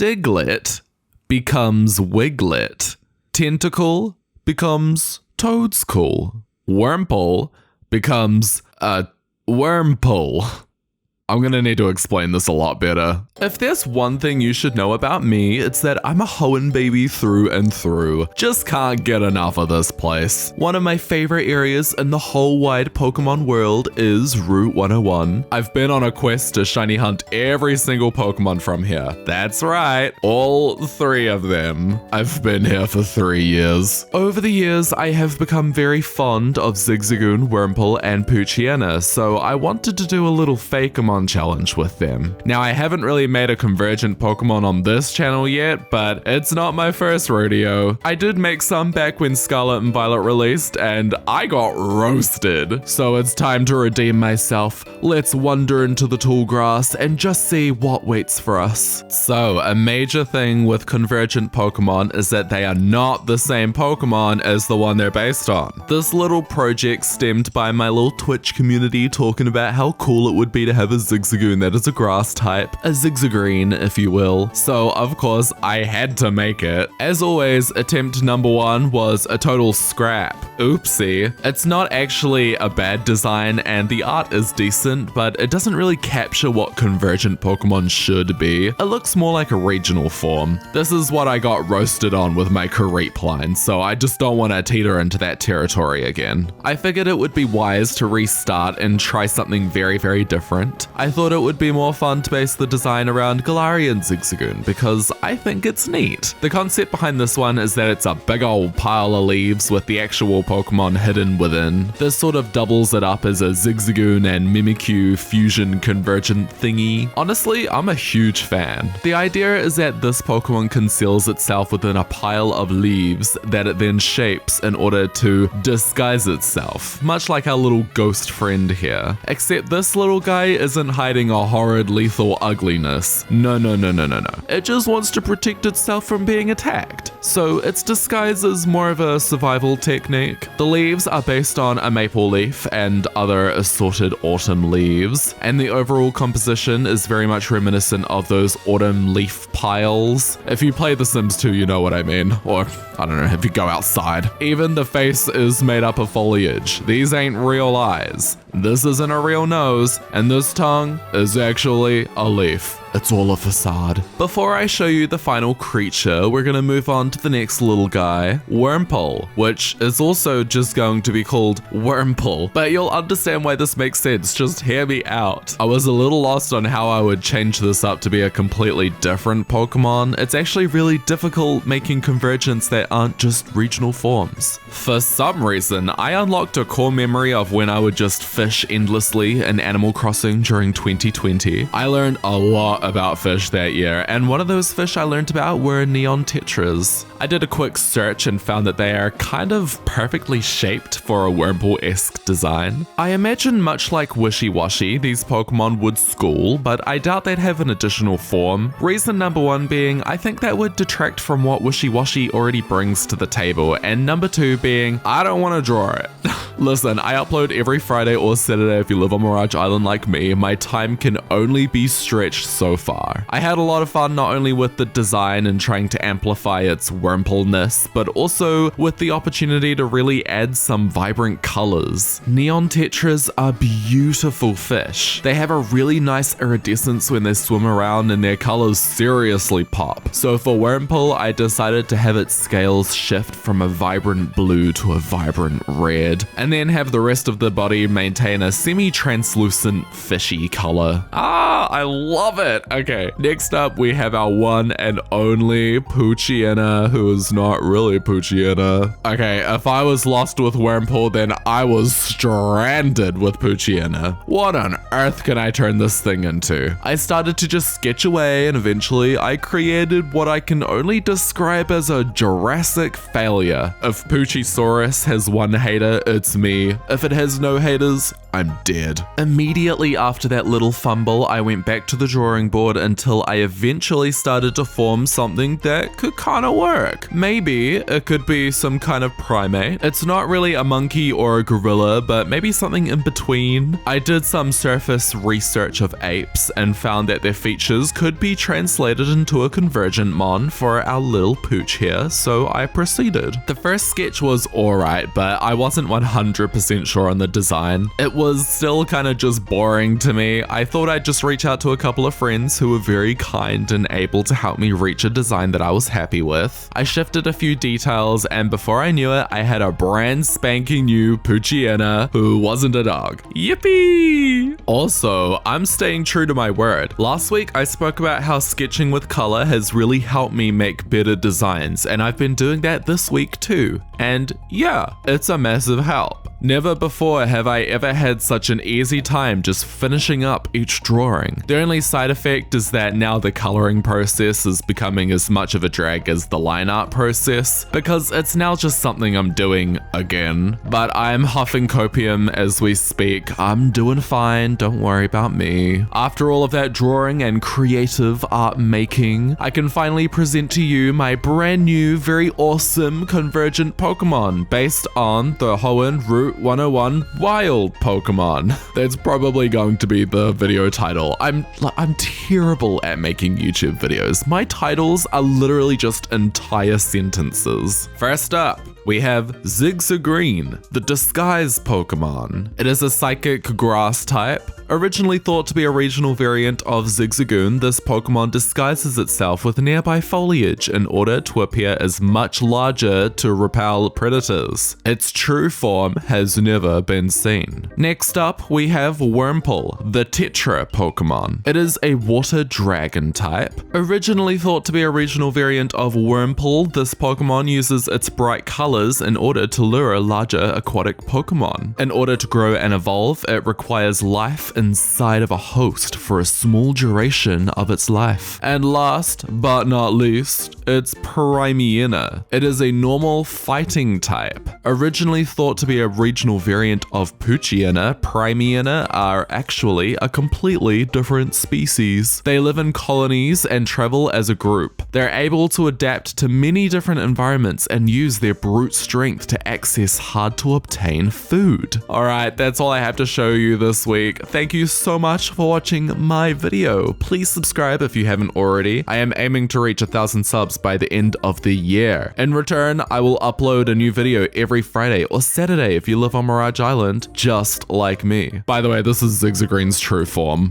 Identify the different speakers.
Speaker 1: Diglett becomes Wiglet. Tentacle becomes Toadstool. Wyrmple becomes a Wyrmple. I'm gonna need to explain this a lot better. If there's one thing you should know about me, it's that I'm a Hoenn baby through and through. Just can't get enough of this place. One of my favorite areas in the whole wide Pokemon world is Route 101. I've been on a quest to shiny hunt every single Pokemon from here. That's right, all 3 of them. I've been here for 3 years. Over the years, I have become very fond of Zigzagreen, Wyrmple, and Primyena, so I wanted to do a little fakemon challenge with them. Now, I haven't really made a Convergent Pokemon on this channel yet, but it's not my first rodeo. I did make some back when Scarlet and Violet released, and I got roasted. So it's time to redeem myself. Let's wander into the tall grass and just see what waits for us. So, a major thing with Convergent Pokemon is that they are not the same Pokemon as the one they're based on. This little project stemmed by my little Twitch community talking about how cool it would be to have a Zigzagoon that is a grass type, a Zigzagreen if you will. So of course I had to make it. As always, attempt number 1 was a total scrap. Oopsie. It's not actually a bad design and the art is decent, but it doesn't really capture what Convergent Pokemon should be. It looks more like a regional form. This is what I got roasted on with my creep line, so I just don't want to teeter into that territory again. I figured it would be wise to restart and try something very, very different. I thought it would be more fun to base the design around Galarian Zigzagoon because I think it's neat. The concept behind this one is that it's a big old pile of leaves with the actual Pokemon hidden within. This sort of doubles it up as a Zigzagoon and Mimikyu fusion convergent thingy. Honestly, I'm a huge fan. The idea is that this Pokemon conceals itself within a pile of leaves that it then shapes in order to disguise itself, much like our little ghost friend here. Except this little guy isn't hiding a horrid lethal ugliness. No. It just wants to protect itself from being attacked. So its disguise is more of a survival technique. The leaves are based on a maple leaf and other assorted autumn leaves, and the overall composition is very much reminiscent of those autumn leaf piles. If you play The Sims 2, you know what I mean. Or, I don't know, if you go outside. Even the face is made up of foliage. These ain't real eyes. This isn't a real nose, and this tongue is actually a leaf. It's all a facade. Before I show you the final creature, we're gonna move on to the next little guy, Wyrmple, which is also just going to be called Wyrmple, but you'll understand why this makes sense, just hear me out. I was a little lost on how I would change this up to be a completely different Pokemon. It's actually really difficult making convergents that aren't just regional forms. For some reason, I unlocked a core memory of when I would just fish endlessly in Animal Crossing during 2020. I learned a lot about fish that year, and one of those fish I learned about were neon tetras. I did a quick search and found that they are kind of perfectly shaped for a Wyrmple-esque design. I imagine much like Wishy-Washy, these Pokemon would school, but I doubt they'd have an additional form. Reason number 1 being, I think that would detract from what Wishy-Washy already brings to the table, and number 2 being, I don't want to draw it. Listen, I upload every Friday or Saturday if you live on Mirage Island like me. My time can only be stretched so far. I had a lot of fun not only with the design and trying to amplify its Wyrmple-ness, but also with the opportunity to really add some vibrant colors. Neon tetras are beautiful fish. They have a really nice iridescence when they swim around and their colors seriously pop. So for Wyrmple, I decided to have its scales shift from a vibrant blue to a vibrant red, and then have the rest of the body maintain a semi-translucent fishy color. I love it! Okay, next up we have our one and only Primyena, who is not really Primyena. Okay, if I was lost with Wyrmple, then I was stranded with Primyena. What on earth can I turn this thing into? I started to just sketch away, and eventually I created what I can only describe as a Jurassic failure. If Puchisaurus has one hater, it's me. If it has no haters, I'm dead. Immediately after that little fumble, I went back to the drawing board until I eventually started to form something that could kind of work. Maybe it could be some kind of primate. It's not really a monkey or a gorilla, but maybe something in between. I did some surface research of apes and found that their features could be translated into a Convergent mon for our little pooch here, so I proceeded. The first sketch was alright, but I wasn't 100% sure on the design. It was still kind of just boring to me. I thought I'd just reach out to a couple of friends who were very kind and able to help me reach a design that I was happy with. I shifted a few details, and before I knew it, I had a brand spanking new Primyena who wasn't a dog. Yippee! Also, I'm staying true to my word. Last week, I spoke about how sketching with color has really helped me make better designs, and I've been doing that this week too. And yeah, it's a massive help. Never before have I ever had such an easy time just finishing up each drawing. The only side effect is that now the coloring process is becoming as much of a drag as the line art process, because it's now just something I'm doing again. But I'm huffing copium as we speak. I'm doing fine, don't worry about me. After all of that drawing and creative art making, I can finally present to you my brand new, very awesome Convergent Pokémon based on the Hoenn Route 101 Wild Pokémon. That's probably going to be the video title. I'm terrible at making YouTube videos. My titles are literally just entire sentences. First up, we have Zigzagreen, the disguise Pokemon. It is a psychic grass type. Originally thought to be a regional variant of Zigzagoon, this Pokemon disguises itself with nearby foliage in order to appear as much larger to repel predators. Its true form has never been seen. Next up, we have Wyrmple, the Tetra Pokemon. It is a water dragon type. Originally thought to be a regional variant of Wyrmple, this Pokemon uses its bright colors in order to lure larger aquatic Pokemon. In order to grow and evolve, it requires life inside of a host for a small duration of its life. And last but not least, it's Primyena. It is a normal fighting type. Originally thought to be a regional variant of Pokémon, Primyena are actually a completely different species. They live in colonies and travel as a group. They're able to adapt to many different environments and use their brute strength to access hard to obtain food. Alright, that's all I have to show you this week. Thank you so much for watching my video. Please subscribe if you haven't already. I am aiming to reach 1,000 subs by the end of the year. In return, I will upload a new video every Friday or Saturday if you live on Mirage Island, just like me. By the way, this is Zigzagreen's true form.